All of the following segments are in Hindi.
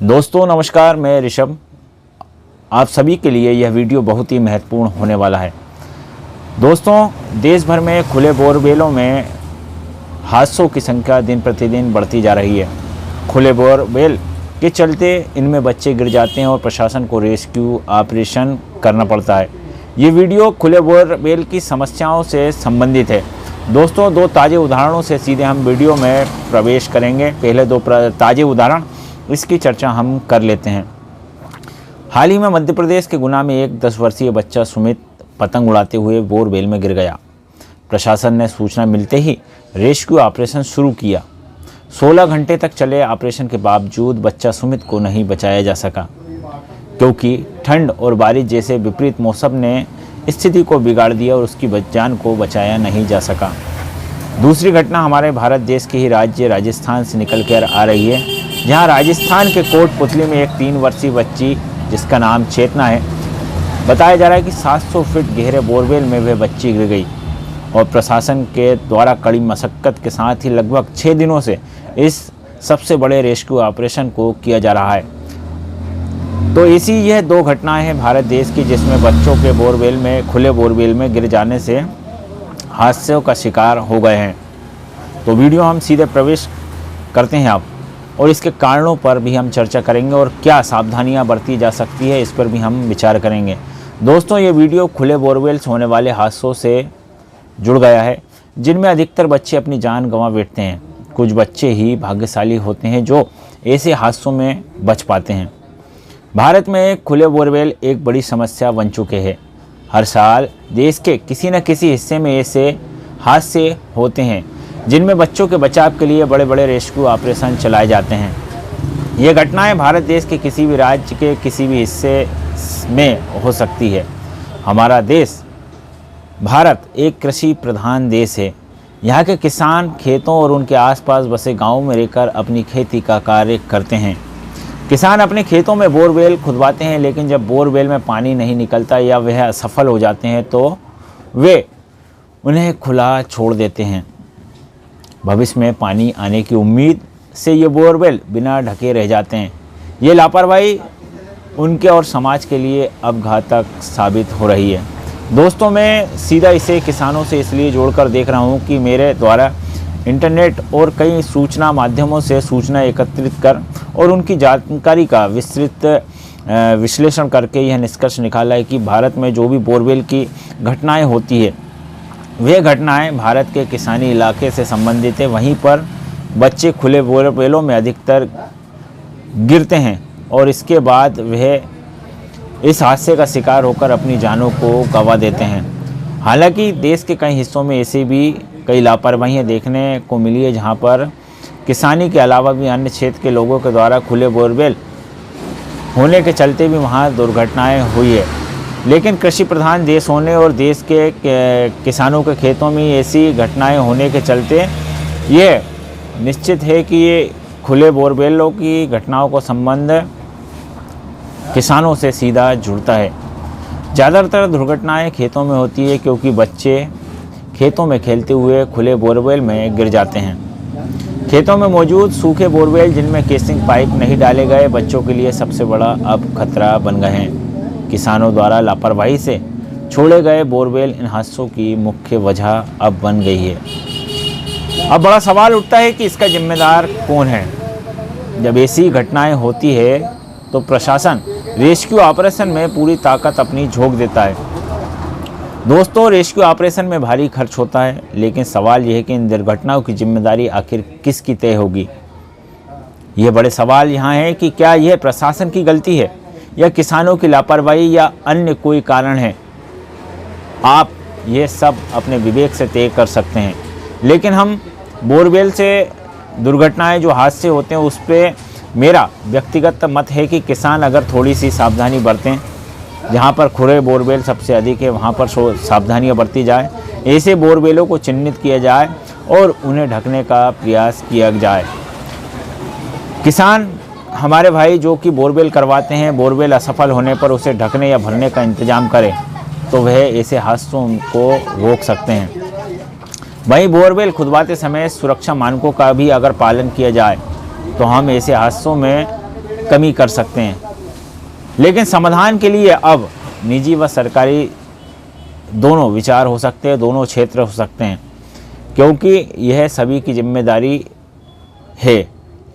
दोस्तों नमस्कार, मैं ऋषभ। आप सभी के लिए यह वीडियो बहुत ही महत्वपूर्ण होने वाला है। दोस्तों, देश भर में खुले बोरवेलों में हादसों की संख्या दिन प्रतिदिन बढ़ती जा रही है। खुले बोरवेल के चलते इनमें बच्चे गिर जाते हैं और प्रशासन को रेस्क्यू ऑपरेशन करना पड़ता है। ये वीडियो खुले बोरवेल की समस्याओं से संबंधित है। दोस्तों, दो ताज़े उदाहरणों से सीधे हम वीडियो में प्रवेश करेंगे। पहले दो ताज़े उदाहरण, इसकी चर्चा हम कर लेते हैं। हाल ही में मध्य प्रदेश के गुना में एक 10 वर्षीय बच्चा सुमित पतंग उड़ाते हुए बोरवेल में गिर गया। प्रशासन ने सूचना मिलते ही रेस्क्यू ऑपरेशन शुरू किया। 16 घंटे तक चले ऑपरेशन के बावजूद बच्चा सुमित को नहीं बचाया जा सका, क्योंकि ठंड और बारिश जैसे विपरीत मौसम ने स्थिति को बिगाड़ दिया और उसकी जान को बचाया नहीं जा सका। दूसरी घटना हमारे भारत देश के ही राज्य राजस्थान से निकल कर आ रही है, जहां राजस्थान के कोटपुतली में एक 3 वर्षीय बच्ची, जिसका नाम चेतना है, बताया जा रहा है कि 700 फीट गहरे बोरवेल में वह बच्ची गिर गई और प्रशासन के द्वारा कड़ी मशक्कत के साथ ही लगभग 6 दिनों से इस सबसे बड़े रेस्क्यू ऑपरेशन को किया जा रहा है। तो ऐसी यह 2 घटनाएं हैं भारत देश की, जिसमें बच्चों के बोरवेल में, खुले बोरवेल में गिर जाने से हादसों का शिकार हो गए हैं। तो वीडियो हम सीधे प्रवेश करते हैं आप, और इसके कारणों पर भी हम चर्चा करेंगे और क्या सावधानियां बरती जा सकती है, इस पर भी हम विचार करेंगे। दोस्तों, ये वीडियो खुले बोरवेल से होने वाले हादसों से जुड़ गया है, जिनमें अधिकतर बच्चे अपनी जान गंवा बैठते हैं। कुछ बच्चे ही भाग्यशाली होते हैं जो ऐसे हादसों में बच पाते हैं। भारत में खुले बोरवेल एक बड़ी समस्या बन चुके हैं। हर साल देश के किसी न किसी हिस्से में ऐसे हादसे होते हैं जिनमें बच्चों के बचाव के लिए बड़े बड़े रेस्क्यू ऑपरेशन चलाए जाते हैं। ये घटनाएं भारत देश के किसी भी राज्य के किसी भी हिस्से में हो सकती है। हमारा देश भारत एक कृषि प्रधान देश है। यहाँ के किसान खेतों और उनके आसपास बसे गाँवों में रहकर अपनी खेती का कार्य करते हैं। किसान अपने खेतों में बोरवेल खुदवाते हैं, लेकिन जब बोरवेल में पानी नहीं निकलता या वह असफल हो जाते हैं तो वे उन्हें खुला छोड़ देते हैं। भविष्य में पानी आने की उम्मीद से ये बोरवेल बिना ढके रह जाते हैं। ये लापरवाही उनके और समाज के लिए अब घातक साबित हो रही है। दोस्तों, मैं सीधा इसे किसानों से इसलिए जोड़कर देख रहा हूँ कि मेरे द्वारा इंटरनेट और कई सूचना माध्यमों से सूचना एकत्रित कर और उनकी जानकारी का विस्तृत विश्लेषण करके यह निष्कर्ष निकाला है कि भारत में जो भी बोरवेल की घटनाएं होती है, वे घटनाएं भारत के किसानी इलाके से संबंधित है। वहीं पर बच्चे खुले बोरवेलों में अधिकतर गिरते हैं और इसके बाद वह इस हादसे का शिकार होकर अपनी जानों को गंवा देते हैं। हालांकि देश के कई हिस्सों में ऐसी भी कई लापरवाहियाँ देखने को मिली है, जहां पर किसानी के अलावा भी अन्य क्षेत्र के लोगों के द्वारा खुले बोरवेल होने के चलते भी वहां दुर्घटनाएं हुई है। लेकिन कृषि प्रधान देश होने और देश के किसानों के खेतों में ऐसी घटनाएं होने के चलते ये निश्चित है कि ये खुले बोरवेलों की घटनाओं का संबंध किसानों से सीधा जुड़ता है। ज़्यादातर दुर्घटनाएं खेतों में होती है, क्योंकि बच्चे खेतों में खेलते हुए खुले बोरवेल में गिर जाते हैं। खेतों में मौजूद सूखे बोरवेल जिनमें केसिंग पाइप नहीं डाले गए, बच्चों के लिए सबसे बड़ा अब खतरा बन गए हैं। किसानों द्वारा लापरवाही से छोड़े गए बोरवेल इन हादसों की मुख्य वजह अब बन गई है। अब बड़ा सवाल उठता है कि इसका जिम्मेदार कौन है। जब ऐसी घटनाएं होती है तो प्रशासन रेस्क्यू ऑपरेशन में पूरी ताकत अपनी झोंक देता है। दोस्तों, रेस्क्यू ऑपरेशन में भारी खर्च होता है, लेकिन सवाल यह है कि इन दुर्घटनाओं की जिम्मेदारी आखिर किसकी तय होगी। ये बड़े सवाल यहाँ है कि क्या यह प्रशासन की गलती है या किसानों की लापरवाही या अन्य कोई कारण है। आप ये सब अपने विवेक से तय कर सकते हैं, लेकिन हम बोरवेल से दुर्घटनाएं जो हादसे होते हैं उस पर मेरा व्यक्तिगत मत है कि किसान अगर थोड़ी सी सावधानी बरतें, जहाँ पर खुले बोरवेल सबसे अधिक है वहाँ पर सावधानियाँ बरती जाए, ऐसे बोरवेलों को चिन्हित किया जाए और उन्हें ढकने का प्रयास किया जाए। किसान हमारे भाई जो कि बोरवेल करवाते हैं, बोरवेल असफल होने पर उसे ढकने या भरने का इंतजाम करें तो वह ऐसे हादसों को रोक सकते हैं। वहीं बोरवेल खुदवाते समय सुरक्षा मानकों का भी अगर पालन किया जाए तो हम ऐसे हादसों में कमी कर सकते हैं। लेकिन समाधान के लिए अब निजी व सरकारी दोनों विचार हो सकते हैं, दोनों क्षेत्र हो सकते हैं, क्योंकि यह सभी की जिम्मेदारी है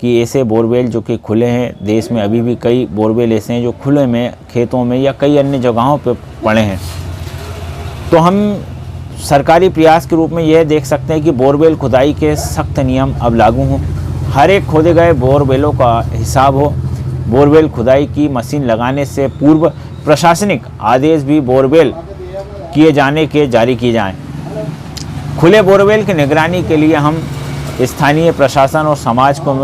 कि ऐसे बोरवेल जो कि खुले हैं, देश में अभी भी कई बोरवेल ऐसे हैं जो खुले में खेतों में या कई अन्य जगहों पर पड़े हैं। तो हम सरकारी प्रयास के रूप में यह देख सकते हैं कि बोरवेल खुदाई के सख्त नियम अब लागू हों, हर एक खोदे गए बोरवेलों का हिसाब हो, बोरवेल खुदाई की मशीन लगाने से पूर्व प्रशासनिक आदेश भी बोरवेल किए जाने के जारी किए जाएं। खुले बोरवेल की निगरानी के लिए हम स्थानीय प्रशासन और समाज को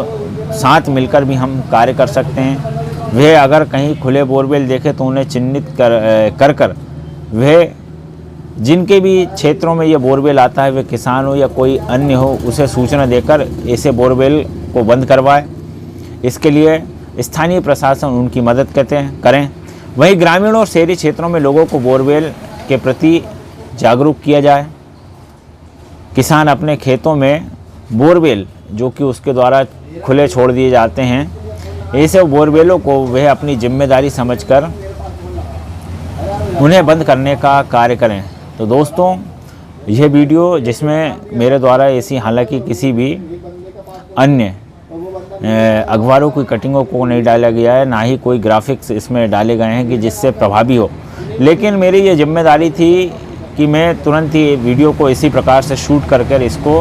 साथ मिलकर भी हम कार्य कर सकते हैं। वह अगर कहीं खुले बोरवेल देखे तो उन्हें चिन्हित कर वह जिनके भी क्षेत्रों में ये बोरवेल आता है, वे किसान हो या कोई अन्य हो, उसे सूचना देकर ऐसे बोरवेल को बंद करवाए। इसके लिए स्थानीय प्रशासन उनकी मदद करें। वहीं ग्रामीण और शहरी क्षेत्रों में लोगों को बोरवेल के प्रति जागरूक किया जाए। किसान अपने खेतों में बोरवेल जो कि उसके द्वारा खुले छोड़ दिए जाते हैं, ऐसे बोरवेलों को वह अपनी जिम्मेदारी समझकर उन्हें बंद करने का कार्य करें। तो दोस्तों, यह वीडियो जिसमें मेरे द्वारा ऐसी हालांकि किसी भी अन्य अखबारों की कटिंगों को नहीं डाला गया है, ना ही कोई ग्राफिक्स इसमें डाले गए हैं कि जिससे प्रभावी हो, लेकिन मेरी ये जिम्मेदारी थी कि मैं तुरंत ही वीडियो को इसी प्रकार से शूट कर इसको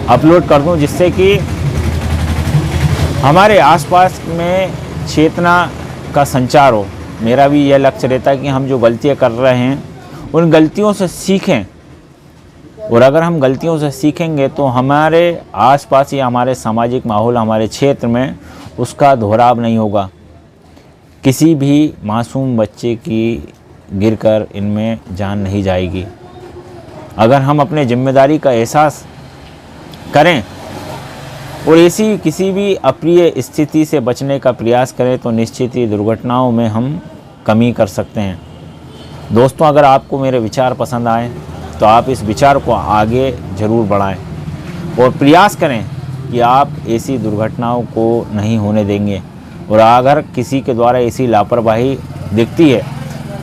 अपलोड कर दूं, जिससे कि हमारे आसपास में चेतना का संचार हो। मेरा भी यह लक्ष्य रहता है कि हम जो गलतियां कर रहे हैं उन गलतियों से सीखें, और अगर हम गलतियों से सीखेंगे तो हमारे आसपास या हमारे सामाजिक माहौल, हमारे क्षेत्र में उसका दोहराव नहीं होगा। किसी भी मासूम बच्चे की गिरकर इनमें जान नहीं जाएगी। अगर हम अपने जिम्मेदारी का एहसास करें और ऐसी किसी भी अप्रिय स्थिति से बचने का प्रयास करें तो निश्चित ही दुर्घटनाओं में हम कमी कर सकते हैं। दोस्तों, अगर आपको मेरे विचार पसंद आए तो आप इस विचार को आगे ज़रूर बढ़ाएं और प्रयास करें कि आप ऐसी दुर्घटनाओं को नहीं होने देंगे। और अगर किसी के द्वारा ऐसी लापरवाही दिखती है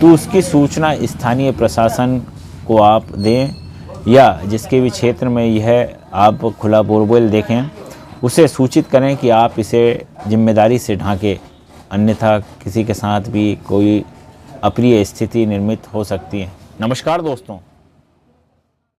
तो उसकी सूचना स्थानीय प्रशासन को आप दें, या जिसके भी क्षेत्र में यह आप खुला बोरवेल देखें उसे सूचित करें कि आप इसे जिम्मेदारी से ढांकें, अन्यथा किसी के साथ भी कोई अप्रिय स्थिति निर्मित हो सकती है। नमस्कार दोस्तों।